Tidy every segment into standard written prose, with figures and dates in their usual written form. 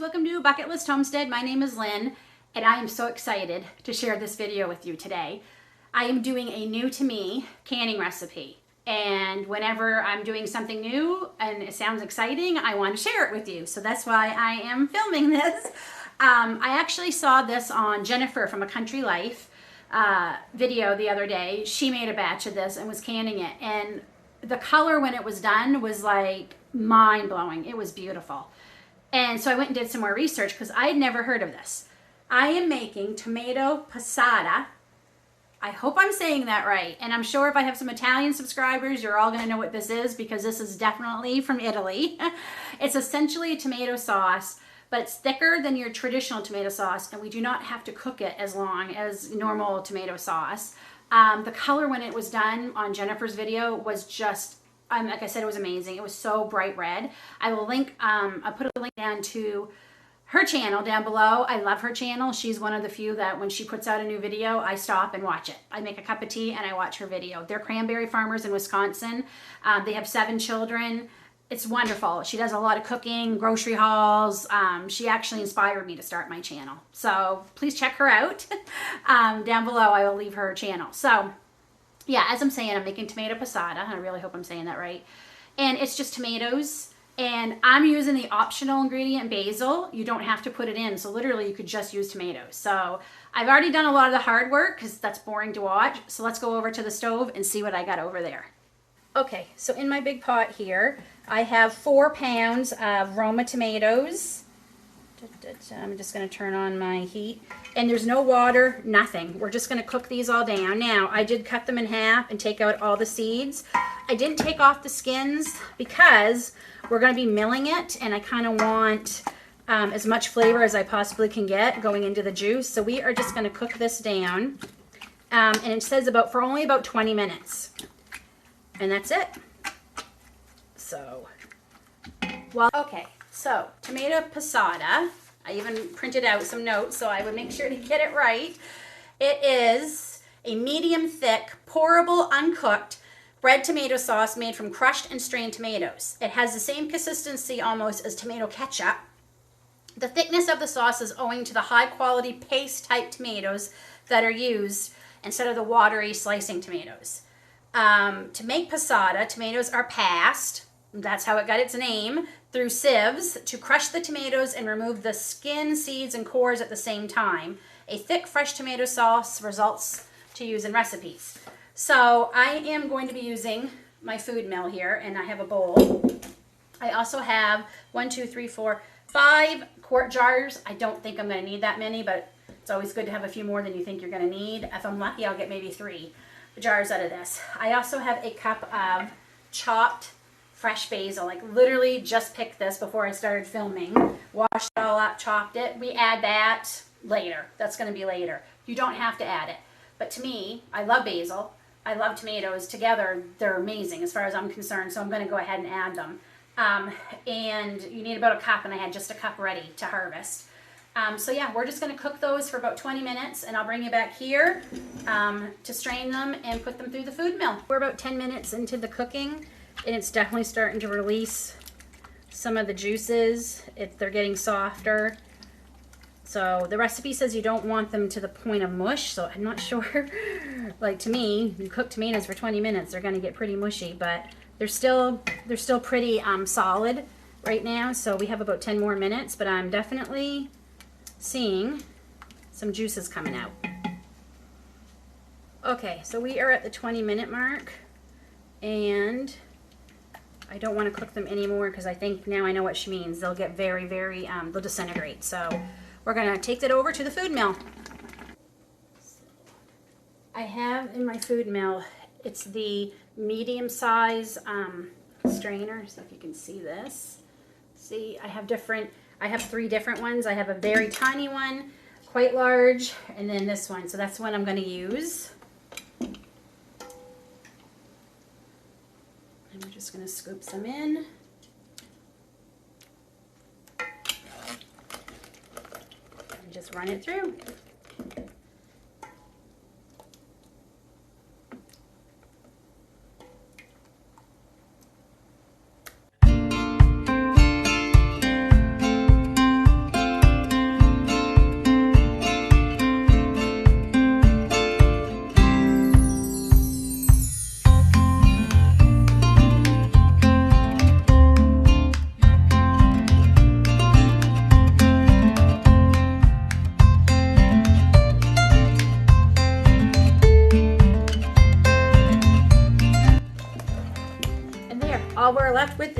welcome to Bucket List Homestead. My name is Lynn and I am so excited to share this video with you today. I am doing a new to me canning recipe, and whenever I'm doing something new and it sounds exciting, I want to share it with you. So that's why I am filming this. I actually saw this on Jennifer from A Country Life video the other day. She made a batch of this and was canning it, and the color when it was done was like mind-blowing. It was beautiful. And so I went and did some more research because I had never heard of this. I am making tomato passata. I hope I'm saying that right. And I'm sure if I have some Italian subscribers, you're all going to know what this is because this is definitely from Italy. It's essentially a tomato sauce, but it's thicker than your traditional tomato sauce, and we do not have to cook it as long as normal tomato sauce. The color when it was done on Jennifer's video was just, like I said, it was amazing. It was so bright red. I will link, I'll put a link down to her channel down below. I love her channel. She's one of the few that when she puts out a new video, I stop and watch it. I make a cup of tea and I watch her video. They're cranberry farmers in Wisconsin. They have 7 children. It's wonderful. She does a lot of cooking, grocery hauls. She actually inspired me to start my channel. So please check her out. Down below, I will leave her channel. So yeah, as I'm saying, I'm making tomato passata. I really hope I'm saying that right. And it's just tomatoes. And I'm using the optional ingredient basil. You don't have to put it in. So literally you could just use tomatoes. So I've already done a lot of the hard work because that's boring to watch. So let's go over to the stove and see what I got over there. Okay, so in my big pot here, I have 4 pounds of Roma tomatoes. I'm just going to turn on my heat. And there's no water, nothing. We're just going to cook these all down. Now, I did cut them in half and take out all the seeds. I didn't take off the skins because we're going to be milling it, and I kind of want as much flavor as I possibly can get going into the juice. So we are just going to cook this down. And it says for only about 20 minutes. And that's it. So, okay, so tomato passata. I even printed out some notes so I would make sure to get it right. It is a medium thick, pourable, uncooked red tomato sauce made from crushed and strained tomatoes. It has the same consistency almost as tomato ketchup. The thickness of the sauce is owing to the high quality paste type tomatoes that are used instead of the watery slicing tomatoes. To make passata, tomatoes are passed, that's how it got its name, through sieves to crush the tomatoes and remove the skin, seeds, and cores at the same time. A thick, fresh tomato sauce results to use in recipes. So I am going to be using my food mill here, and I have a bowl. I also have 5 quart jars. I don't think I'm going to need that many, but it's always good to have a few more than you think you're going to need. If I'm lucky, I'll get maybe 3 jars out of this. I also have a cup of chopped fresh basil. Like literally just picked this before I started filming. Washed it all up, chopped it. We add that later. That's going to be later. You don't have to add it. But to me, I love basil. I love tomatoes. Together, they're amazing as far as I'm concerned. So I'm going to go ahead and add them. And you need about a cup, and I had just a cup ready to harvest. So yeah, we're just going to cook those for about 20 minutes, and I'll bring you back here to strain them and put them through the food mill. We're about 10 minutes into the cooking, and it's definitely starting to release some of the juices. They're getting softer. So the recipe says you don't want them to the point of mush, so I'm not sure. Like to me, you cook tomatoes for 20 minutes, they're going to get pretty mushy, but they're still pretty solid right now. So we have about 10 more minutes, but I'm definitely seeing some juices coming out. Okay, so we are at the 20-minute mark, and I don't want to cook them anymore because I think now I know what she means. They'll get very, very, they'll disintegrate. So we're going to take that over to the food mill. I have in my food mill, it's the medium size strainer. So if you can see this. See, I have 3 different ones. I have a very tiny one, quite large, and then this one. So that's the one I'm going to use. And we're just going to scoop some in. And just run it through.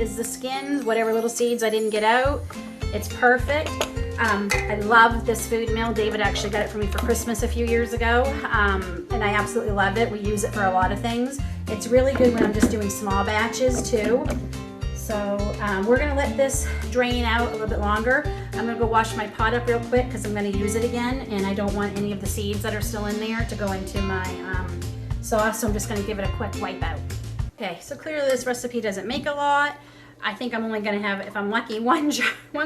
is the skins, whatever little seeds I didn't get out. It's perfect. I love this food mill. David actually got it for me for Christmas a few years ago, and I absolutely love it. We use it for a lot of things. It's really good when I'm just doing small batches too. So we're gonna let this drain out a little bit longer. I'm gonna go wash my pot up real quick because I'm gonna use it again, and I don't want any of the seeds that are still in there to go into my sauce, so I'm just gonna give it a quick wipe out. Okay, so clearly this recipe doesn't make a lot. I think I'm only gonna have, if I'm lucky, one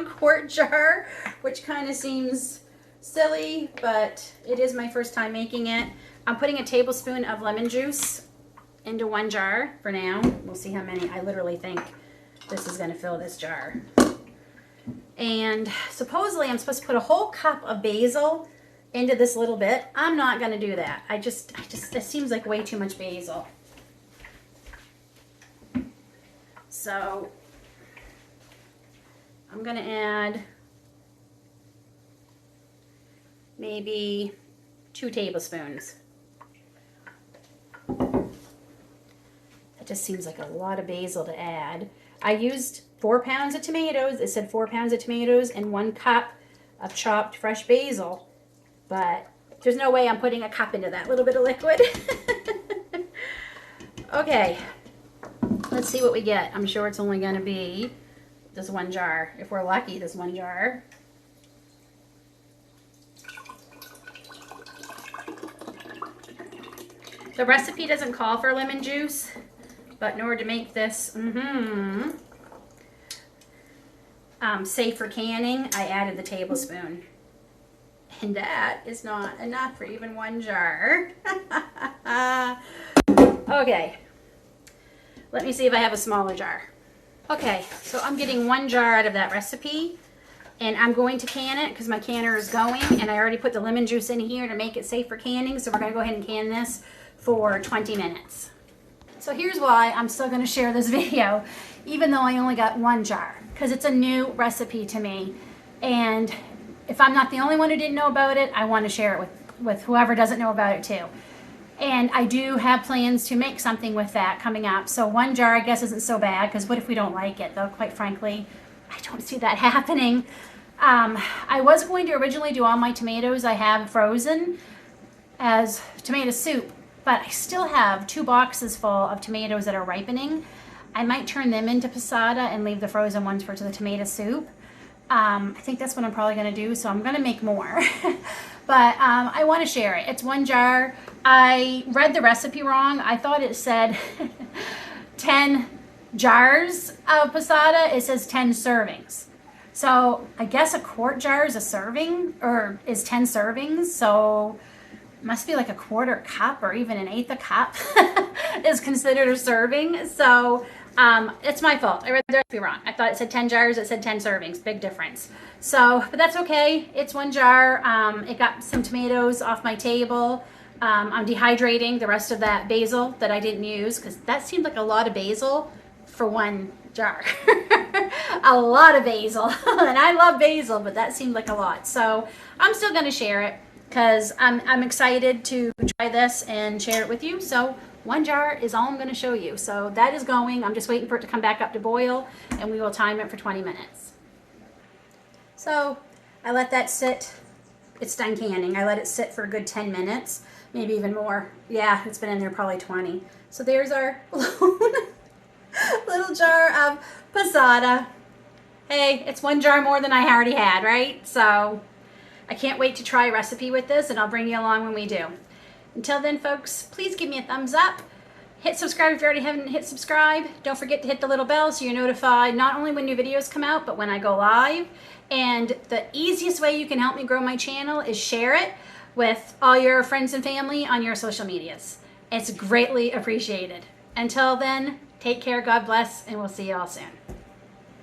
quart jar, which kind of seems silly, but it is my first time making it. I'm putting a tablespoon of lemon juice into one jar for now. We'll see how many. I literally think this is gonna fill this jar. And supposedly I'm supposed to put a whole cup of basil into this little bit. I'm not gonna do that. It seems like way too much basil. So I'm gonna add maybe 2 tablespoons. That just seems like a lot of basil to add. I used 4 pounds of tomatoes. It said 4 pounds of tomatoes and 1 cup of chopped fresh basil, but there's no way I'm putting a cup into that little bit of liquid. Okay, let's see what we get. I'm sure it's only gonna be this one jar. If we're lucky, this one jar. The recipe doesn't call for lemon juice, but in order to make this safe for canning, I added the tablespoon. And that is not enough for even one jar. Okay, let me see if I have a smaller jar. Okay, so I'm getting 1 jar out of that recipe, and I'm going to can it because my canner is going, and I already put the lemon juice in here to make it safe for canning, so we're gonna go ahead and can this for 20 minutes. So here's why I'm still gonna share this video, even though I only got 1 jar, because it's a new recipe to me, and if I'm not the only one who didn't know about it, I wanna share it with whoever doesn't know about it too. And I do have plans to make something with that coming up. So 1 jar, I guess, isn't so bad, because what if we don't like it? Though, quite frankly, I don't see that happening. I was going to originally do all my tomatoes I have frozen as tomato soup, but I still have 2 boxes full of tomatoes that are ripening. I might turn them into passata and leave the frozen ones for the tomato soup. I think that's what I'm probably gonna do, so I'm gonna make more. But I wanna share it. It's 1 jar. I read the recipe wrong. I thought it said 10 jars of passata. It says 10 servings. So I guess a quart jar is a serving, or is 10 servings. So it must be like a 1/4 cup or even 1/8 a cup is considered a serving. So it's my fault. I read the recipe wrong. I thought it said 10 jars. It said 10 servings. Big difference. So, but that's okay. It's 1 jar. It got some tomatoes off my table. I'm dehydrating the rest of that basil that I didn't use, because that seemed like a lot of basil for 1 jar. A lot of basil. And I love basil, but that seemed like a lot. So I'm still going to share it because I'm excited to try this and share it with you. So 1 jar is all I'm going to show you. So that is going. I'm just waiting for it to come back up to boil, and we will time it for 20 minutes. So I let that sit. It's done canning. I let it sit for a good 10 minutes, maybe even more. Yeah, it's been in there probably 20. So there's our little jar of passata. Hey, it's 1 jar more than I already had, right? So I can't wait to try a recipe with this, and I'll bring you along when we do. Until then, folks, please give me a thumbs up. Hit subscribe if you already haven't hit subscribe. Don't forget to hit the little bell so you're notified not only when new videos come out, but when I go live. And the easiest way you can help me grow my channel is share it with all your friends and family on your social medias. It's greatly appreciated. Until then, take care, God bless, and we'll see you all soon.